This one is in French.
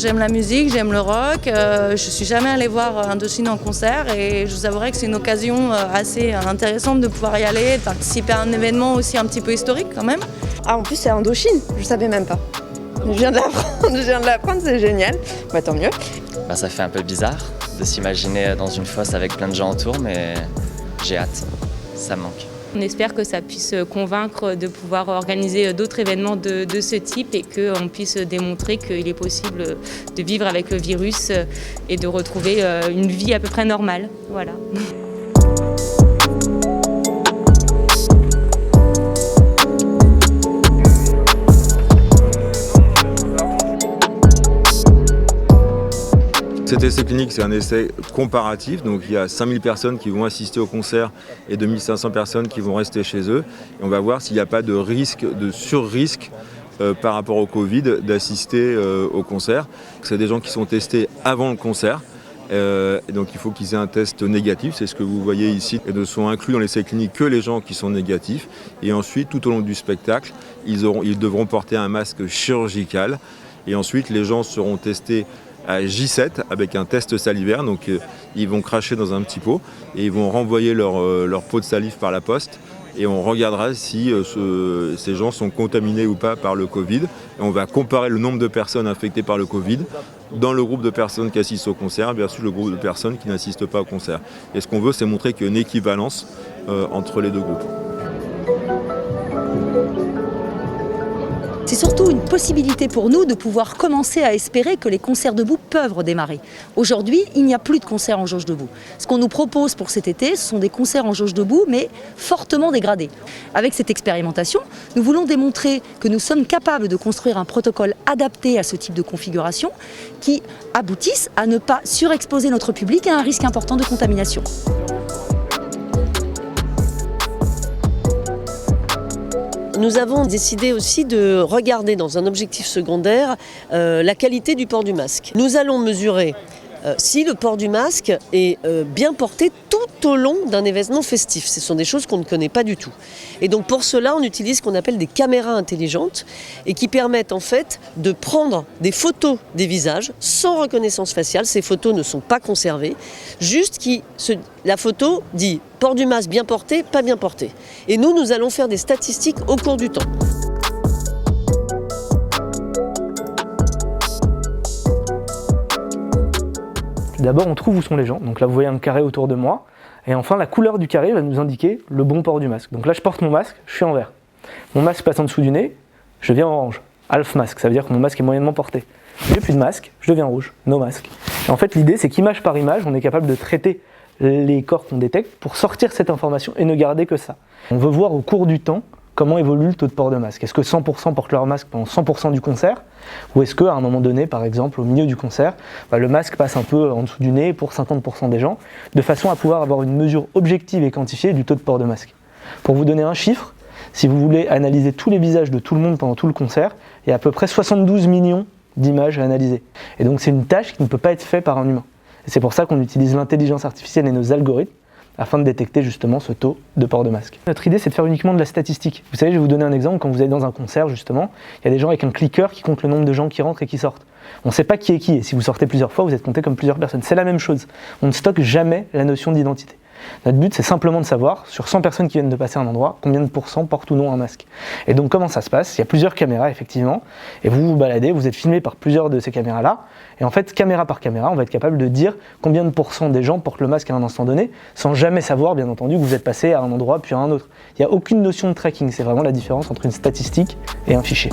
J'aime la musique, j'aime le rock, je suis jamais allée voir Indochine en concert et je vous avouerai que c'est une occasion assez intéressante de pouvoir y aller, de participer à un événement aussi un petit peu historique quand même. Ah, en plus c'est Indochine, je savais même pas. Je viens de l'apprendre, c'est génial. Bah tant mieux. Ça fait un peu bizarre de s'imaginer dans une fosse avec plein de gens autour, mais j'ai hâte, ça me manque. On espère que ça puisse convaincre de pouvoir organiser d'autres événements de ce type et qu'on puisse démontrer qu'il est possible de vivre avec le virus et de retrouver une vie à peu près normale. Voilà. Cet essai clinique, c'est un essai comparatif, donc il y a 5000 personnes qui vont assister au concert et 2500 personnes qui vont rester chez eux. Et on va voir s'il n'y a pas de risque, de sur-risque par rapport au Covid d'assister au concert. C'est des gens qui sont testés avant le concert. Et donc il faut qu'ils aient un test négatif, c'est ce que vous voyez ici. Et ne sont inclus dans l'essai clinique que les gens qui sont négatifs. Et ensuite, tout au long du spectacle, ils devront porter un masque chirurgical. Et ensuite, les gens seront testés à J7 avec un test salivaire, donc ils vont cracher dans un petit pot et ils vont renvoyer leur pot de salive par la poste et on regardera si ces gens sont contaminés ou pas par le Covid et on va comparer le nombre de personnes infectées par le Covid dans le groupe de personnes qui assistent au concert versus le groupe de personnes qui n'assistent pas au concert. Et ce qu'on veut, c'est montrer qu'il y a une équivalence entre les deux groupes. C'est surtout une possibilité pour nous de pouvoir commencer à espérer que les concerts debout peuvent redémarrer. Aujourd'hui, il n'y a plus de concerts en jauge debout. Ce qu'on nous propose pour cet été, ce sont des concerts en jauge debout, mais fortement dégradés. Avec cette expérimentation, nous voulons démontrer que nous sommes capables de construire un protocole adapté à ce type de configuration qui aboutisse à ne pas surexposer notre public à un risque important de contamination. Nous avons décidé aussi de regarder dans un objectif secondaire la qualité du port du masque. Nous allons mesurer si le port du masque est bien porté tout au long d'un événement festif. Ce sont des choses qu'on ne connaît pas du tout. Et donc pour cela, on utilise ce qu'on appelle des caméras intelligentes et qui permettent en fait de prendre des photos des visages sans reconnaissance faciale. Ces photos ne sont pas conservées. Juste la photo dit port du masque bien porté, pas bien porté. Et nous allons faire des statistiques au cours du temps. D'abord, on trouve où sont les gens. Donc là, vous voyez un carré autour de moi. Et enfin, la couleur du carré va nous indiquer le bon port du masque. Donc là, je porte mon masque, je suis en vert. Mon masque passe en dessous du nez, je deviens orange. Half masque, ça veut dire que mon masque est moyennement porté. J'ai plus de masque, je deviens rouge, no masque. Et en fait, l'idée, c'est qu'image par image, on est capable de traiter les corps qu'on détecte pour sortir cette information et ne garder que ça. On veut voir au cours du temps comment évolue le taux de port de masque. Est-ce que 100% portent leur masque pendant 100% du concert? Ou est-ce qu'à un moment donné, par exemple, au milieu du concert, le masque passe un peu en dessous du nez pour 50% des gens, de façon à pouvoir avoir une mesure objective et quantifiée du taux de port de masque. Pour vous donner un chiffre, si vous voulez analyser tous les visages de tout le monde pendant tout le concert, il y a à peu près 72 millions d'images à analyser. Et donc c'est une tâche qui ne peut pas être faite par un humain. Et c'est pour ça qu'on utilise l'intelligence artificielle et nos algorithmes afin de détecter justement ce taux de port de masque. Notre idée, c'est de faire uniquement de la statistique. Vous savez, je vais vous donner un exemple. Quand vous allez dans un concert, justement, il y a des gens avec un clicker qui compte le nombre de gens qui rentrent et qui sortent. On ne sait pas qui est qui, et si vous sortez plusieurs fois, vous êtes compté comme plusieurs personnes. C'est la même chose. On ne stocke jamais la notion d'identité. Notre but, c'est simplement de savoir, sur 100 personnes qui viennent de passer un endroit, combien de pourcents portent ou non un masque. Et donc, comment ça se passe? Il y a plusieurs caméras, effectivement, et vous vous baladez, vous êtes filmé par plusieurs de ces caméras-là, et en fait, caméra par caméra, on va être capable de dire combien de pourcents des gens portent le masque à un instant donné, sans jamais savoir, bien entendu, que vous êtes passé à un endroit puis à un autre. Il n'y a aucune notion de tracking, c'est vraiment la différence entre une statistique et un fichier.